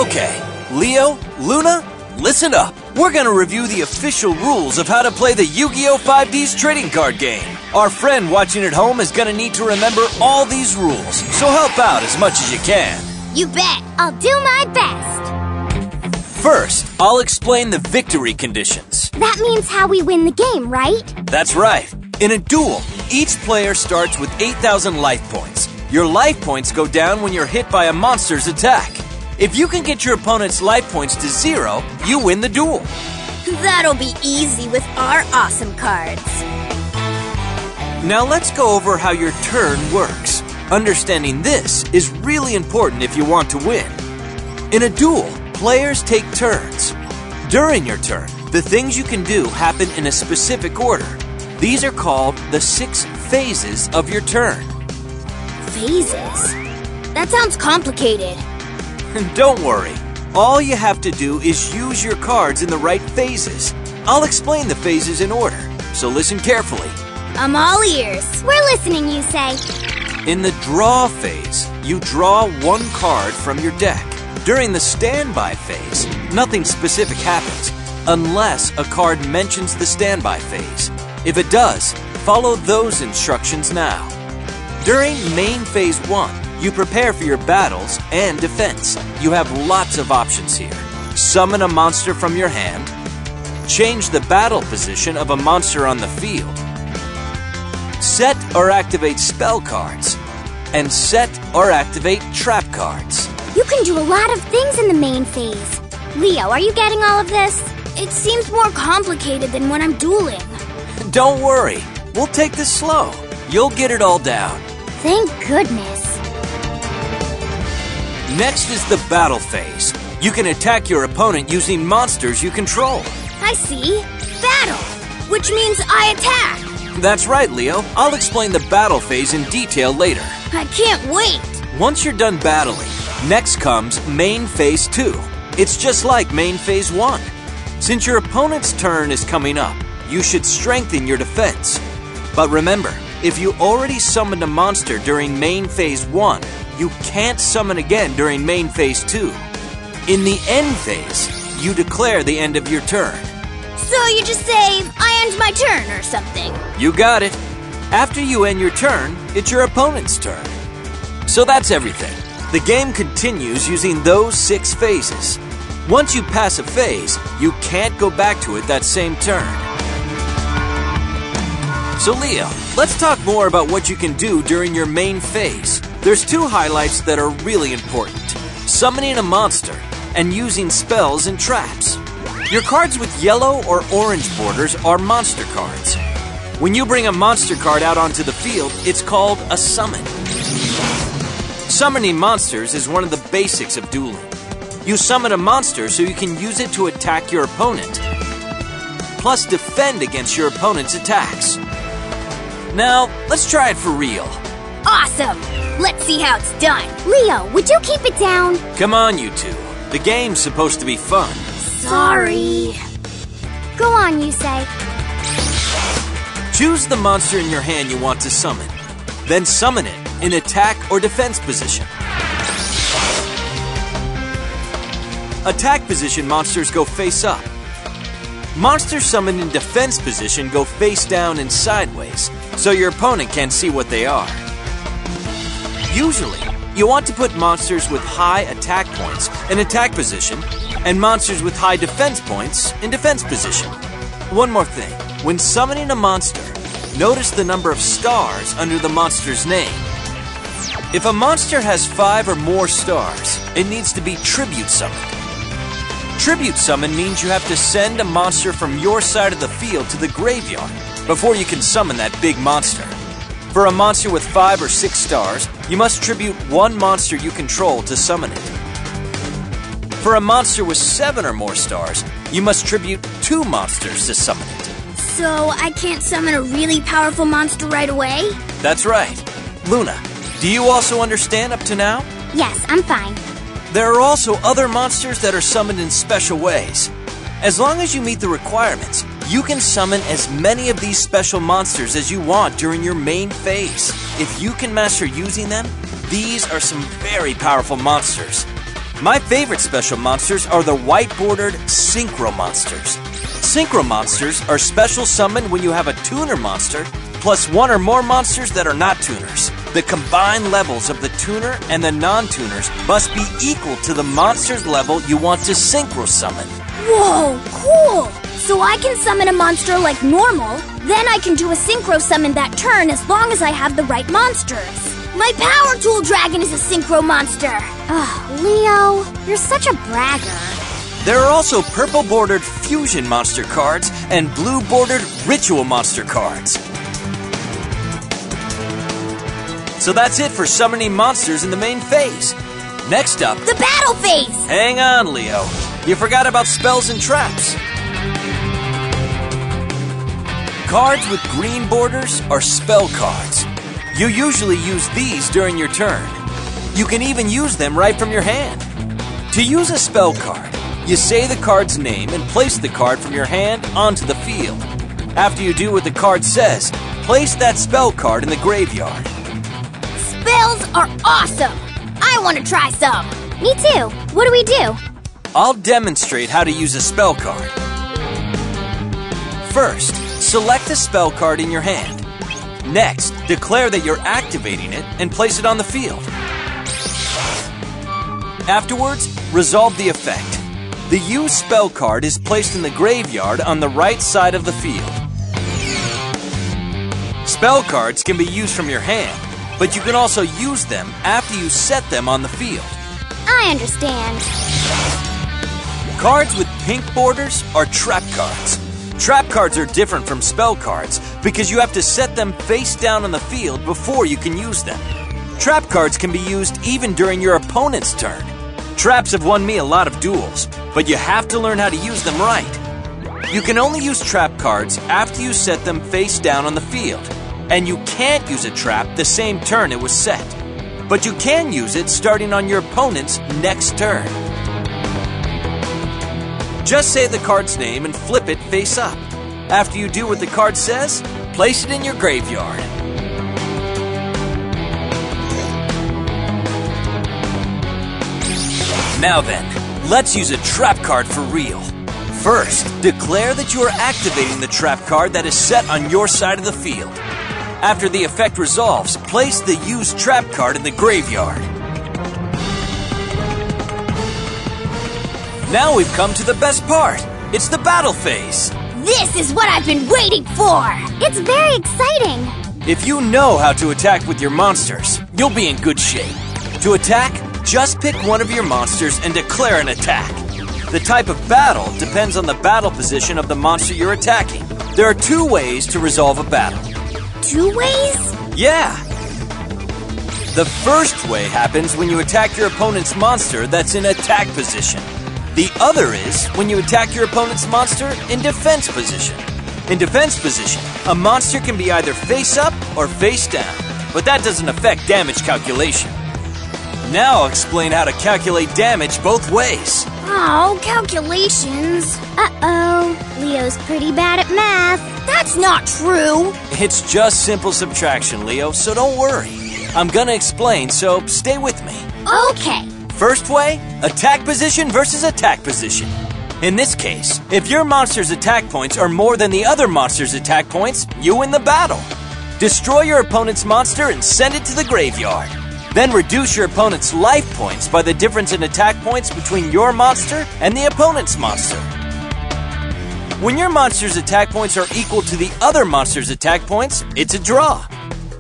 Okay, Leo, Luna, listen up. We're gonna review the official rules of how to play the Yu-Gi-Oh! 5D's trading card game. Our friend watching at home is gonna need to remember all these rules, so help out as much as you can. You bet. I'll do my best. First, I'll explain the victory conditions. That means how we win the game, right? That's right. In a duel, each player starts with 8,000 life points. Your life points go down when you're hit by a monster's attack. If you can get your opponent's life points to 0, you win the duel. That'll be easy with our awesome cards. Now let's go over how your turn works. Understanding this is really important if you want to win. In a duel, players take turns. During your turn, the things you can do happen in a specific order. These are called the 6 phases of your turn. Phases? That sounds complicated. Don't worry. All you have to do is use your cards in the right phases. I'll explain the phases in order, so listen carefully. I'm all ears. We're listening, you say. In the draw phase, you draw 1 card from your deck. During the standby phase, nothing specific happens, unless a card mentions the standby phase. If it does, follow those instructions now. During main phase 1, you prepare for your battles and defense. You have lots of options here. Summon a monster from your hand, change the battle position of a monster on the field, set or activate spell cards, and set or activate trap cards. You can do a lot of things in the main phase. Leo, are you getting all of this? It seems more complicated than when I'm dueling. Don't worry, we'll take this slow. You'll get it all down. Thank goodness. Next is the battle phase. You can attack your opponent using monsters you control. I see. Battle, which means I attack. That's right, Leo. I'll explain the battle phase in detail later. I can't wait. Once you're done battling, next comes main phase 2. It's just like main phase 1. Since your opponent's turn is coming up, you should strengthen your defense. But remember, if you already summoned a monster during main phase 1, you can't summon again during main phase 2. In the end phase, you declare the end of your turn. So you just say, I end my turn or something. You got it. After you end your turn, it's your opponent's turn. So that's everything. The game continues using those 6 phases. Once you pass a phase, you can't go back to it that same turn. So Leo, let's talk more about what you can do during your main phase. There's 2 highlights that are really important. Summoning a monster and using spells and traps. Your cards with yellow or orange borders are monster cards. When you bring a monster card out onto the field, it's called a summon. Summoning monsters is one of the basics of dueling. You summon a monster so you can use it to attack your opponent, plus defend against your opponent's attacks. Now, let's try it for real. Awesome! Let's see how it's done. Leo, would you keep it down? Come on, you two. The game's supposed to be fun. Sorry. Go on, you say. Choose the monster in your hand you want to summon. Then summon it in attack or defense position. Attack position monsters go face up. Monsters summoned in defense position go face down and sideways, so your opponent can't see what they are. Usually, you want to put monsters with high attack points in attack position and monsters with high defense points in defense position. One more thing, when summoning a monster, notice the number of stars under the monster's name. If a monster has 5 or more stars, it needs to be tribute summoned. Tribute summon means you have to send a monster from your side of the field to the graveyard before you can summon that big monster. For a monster with 5 or 6 stars, you must tribute 1 monster you control to summon it. For a monster with 7 or more stars, you must tribute 2 monsters to summon it. So I can't summon a really powerful monster right away? That's right. Luna, do you also understand up to now? Yes, I'm fine. There are also other monsters that are summoned in special ways. As long as you meet the requirements, you can summon as many of these special monsters as you want during your main phase. If you can master using them, these are some very powerful monsters. My favorite special monsters are the white-bordered Synchro Monsters. Synchro Monsters are special summoned when you have a tuner monster plus one or more monsters that are not tuners. The combined levels of the tuner and the non-tuners must be equal to the monster's level you want to synchro summon. Whoa, cool! So I can summon a monster like normal, then I can do a synchro summon that turn as long as I have the right monsters. My Power Tool Dragon is a synchro monster! Ugh, Leo, you're such a bragger. There are also purple-bordered Fusion Monster cards and blue-bordered Ritual Monster cards. So that's it for summoning monsters in the main phase. Next up, the battle phase! Hang on, Leo. You forgot about spells and traps. Cards with green borders are spell cards. You usually use these during your turn. You can even use them right from your hand. To use a spell card, you say the card's name and place the card from your hand onto the field. After you do what the card says, place that spell card in the graveyard. Spells are awesome! I want to try some! Me too. What do we do? I'll demonstrate how to use a spell card. First, select a spell card in your hand. Next, declare that you're activating it and place it on the field. Afterwards, resolve the effect. The used spell card is placed in the graveyard on the right side of the field. Spell cards can be used from your hand, but you can also use them after you set them on the field. I understand. Cards with pink borders are trap cards. Trap cards are different from spell cards because you have to set them face down on the field before you can use them. Trap cards can be used even during your opponent's turn. Traps have won me a lot of duels, but you have to learn how to use them right. You can only use trap cards after you set them face down on the field, and you can't use a trap the same turn it was set. But you can use it starting on your opponent's next turn. Just say the card's name and flip it face up. After you do what the card says, place it in your graveyard. Now then, let's use a trap card for real. First, declare that you are activating the trap card that is set on your side of the field. After the effect resolves, place the used trap card in the graveyard. Now we've come to the best part. It's the battle phase. This is what I've been waiting for! It's very exciting! If you know how to attack with your monsters, you'll be in good shape. To attack, just pick one of your monsters and declare an attack. The type of battle depends on the battle position of the monster you're attacking. There are two ways to resolve a battle. 2 ways? Yeah! The first way happens when you attack your opponent's monster that's in attack position. The other is when you attack your opponent's monster in defense position. In defense position, a monster can be either face up or face down, but that doesn't affect damage calculation. Now I'll explain how to calculate damage both ways. Oh, calculations. Uh-oh, Leo's pretty bad at math. That's not true. It's just simple subtraction, Leo, so don't worry. I'm gonna explain, so stay with me. Okay. First way, attack position versus attack position. In this case, if your monster's attack points are more than the other monster's attack points, you win the battle. Destroy your opponent's monster and send it to the graveyard. Then reduce your opponent's life points by the difference in attack points between your monster and the opponent's monster. When your monster's attack points are equal to the other monster's attack points, it's a draw.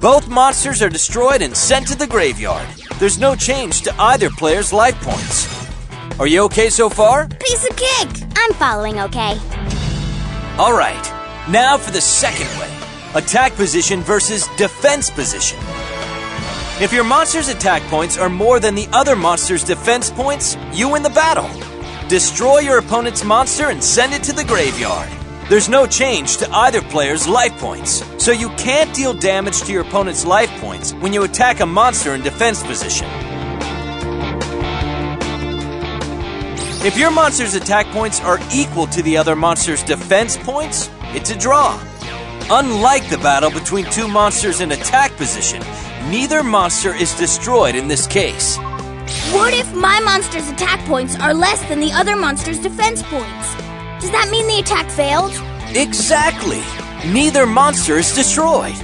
Both monsters are destroyed and sent to the graveyard. There's no change to either player's life points. Are you okay so far? Piece of cake. I'm following okay. Alright, now for the second way. Attack position versus defense position. If your monster's attack points are more than the other monster's defense points, you win the battle. Destroy your opponent's monster and send it to the graveyard. There's no change to either player's life points, so you can't deal damage to your opponent's life points when you attack a monster in defense position. If your monster's attack points are equal to the other monster's defense points, it's a draw. Unlike the battle between two monsters in attack position, neither monster is destroyed in this case. What if my monster's attack points are less than the other monster's defense points? Does that mean the attack failed? Exactly. Neither monster is destroyed.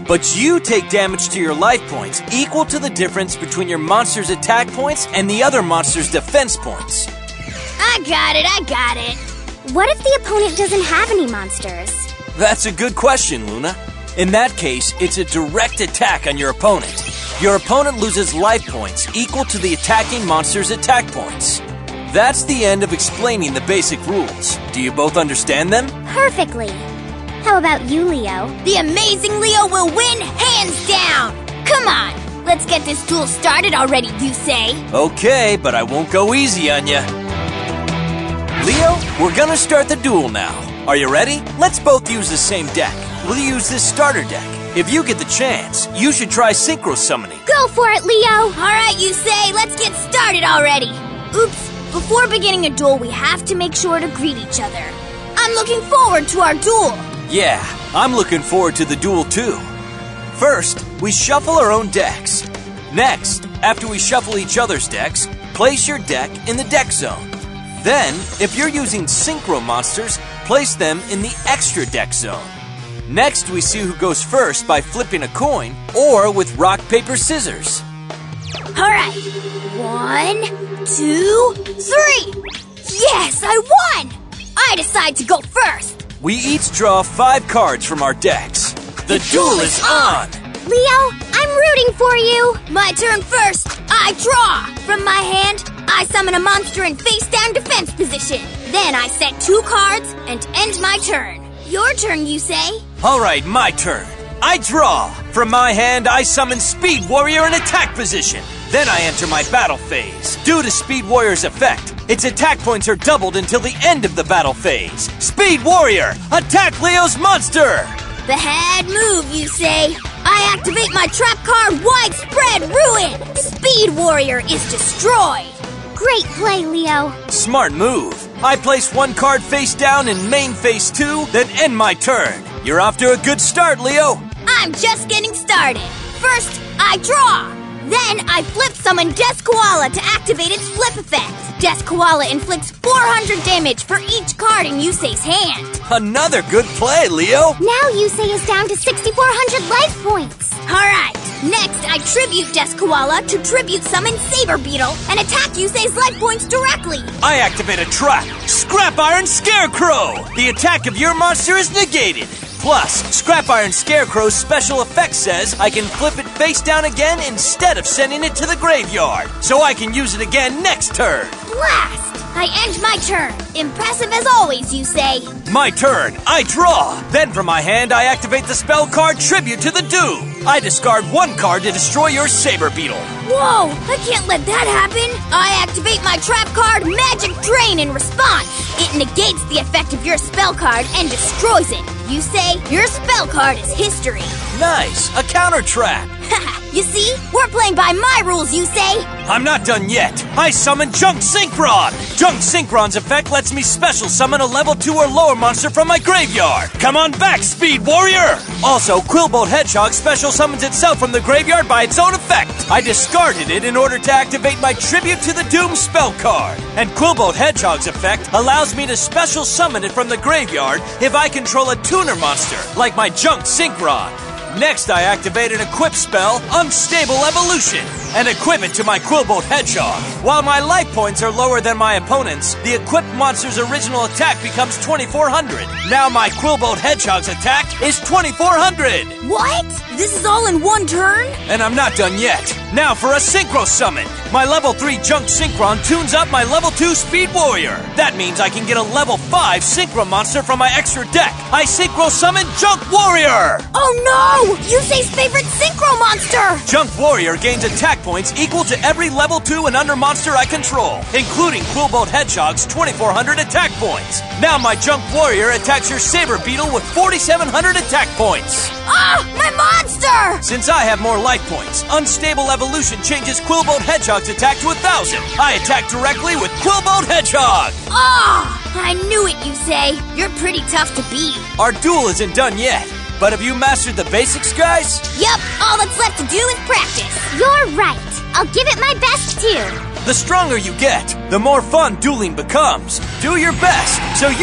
But you take damage to your life points equal to the difference between your monster's attack points and the other monster's defense points. I got it. What if the opponent doesn't have any monsters? That's a good question, Luna. In that case, it's a direct attack on your opponent. Your opponent loses life points equal to the attacking monster's attack points. That's the end of explaining the basic rules. Do you both understand them? Perfectly. How about you, Leo? The amazing Leo will win hands down! Come on, let's get this duel started already, you say? Okay, but I won't go easy on ya. Leo, we're gonna start the duel now. Are you ready? Let's both use the same deck. We'll use this starter deck. If you get the chance, you should try synchro summoning. Go for it, Leo! Alright, you say, let's get started already! Oops, before beginning a duel, we have to make sure to greet each other. I'm looking forward to our duel! Yeah, I'm looking forward to the duel too. First, we shuffle our own decks. Next, after we shuffle each other's decks, place your deck in the deck zone. Then, if you're using synchro monsters, place them in the extra deck zone. Next, we see who goes first by flipping a coin or with rock, paper, scissors. Alright, 1, 2, 3! Yes, I won! I decide to go first! We each draw 5 cards from our decks. The duel is on! Leo, I'm rooting for you! My turn first! I draw! From my hand, I summon a monster in face-down defense position. Then I set 2 cards and end my turn. Your turn, you say? Alright, my turn. I draw! From my hand, I summon Speed Warrior in attack position. Then I enter my battle phase. Due to Speed Warrior's effect, its attack points are doubled until the end of the battle phase. Speed Warrior, attack Leo's monster! Bad move, you say? I activate my trap card, Widespread Ruin! Speed Warrior is destroyed! Great play, Leo. Smart move. I place 1 card face down in main phase 2, then end my turn. You're off to a good start, Leo. I'm just getting started. First, I draw. Then I flip summon Death Koala to activate its flip effect. Death Koala inflicts 400 damage for each card in Yusei's hand. Another good play, Leo. Now Yusei is down to 6,400 life points. Alright, next I tribute Death Koala to tribute summon Saber Beetle and attack Yusei's life points directly. I activate a trap, Scrap Iron Scarecrow. The attack of your monster is negated. Plus, Scrap Iron Scarecrow's special effect says I can flip it face down again instead of sending it to the graveyard, so I can use it again next turn. Blast! I end my turn. Impressive as always, you say. My turn. I draw. Then from my hand, I activate the spell card Tribute to the Doom. I discard 1 card to destroy your Saber Beetle. Whoa! I can't let that happen. I activate my trap card Magic Drain in response. It negates the effect of your spell card and destroys it. You say your spell card is history. Nice. A counter trap. You see? We're playing by my rules, you say? I'm not done yet. I summon Junk Synchron. Junk Synchron's effect lets me special summon a level 2 or lower monster from my graveyard. Come on back, Speed Warrior! Also, Quillbolt Hedgehog special summons itself from the graveyard by its own effect. I discarded it in order to activate my Tribute to the Doom spell card. And Quillbolt Hedgehog's effect allows me to special summon it from the graveyard if I control a tuner monster, like my Junk Synchron. Next, I activate an equip spell, Unstable Evolution, and equip it to my Quillbolt Hedgehog. While my life points are lower than my opponent's, the equipped monster's original attack becomes 2,400. Now my Quillbolt Hedgehog's attack is 2,400! What? This is all in one turn? And I'm not done yet. Now for a Synchro Summon. My level 3 Junk Synchron tunes up my level 2 Speed Warrior. That means I can get a level 5 Synchro monster from my extra deck. I Synchro Summon Junk Warrior! Oh no! Yusei's favorite Synchro monster! Junk Warrior gains attack points equal to every level 2 and under monster I control, including Quillbolt Hedgehog's 2,400 attack points. Now my Junk Warrior attacks your Saber Beetle with 4,700 attack points. Ah! My monster! Since I have more life points, Unstable Evolution changes Quillbolt Hedgehog's attack to 1,000. I attack directly with Quillbolt Hedgehog! Ah! I knew it, you say. You're pretty tough to beat. Our duel isn't done yet. But have you mastered the basics, guys? Yup, all that's left to do is practice. You're right. I'll give it my best too. The stronger you get, the more fun dueling becomes. Do your best so you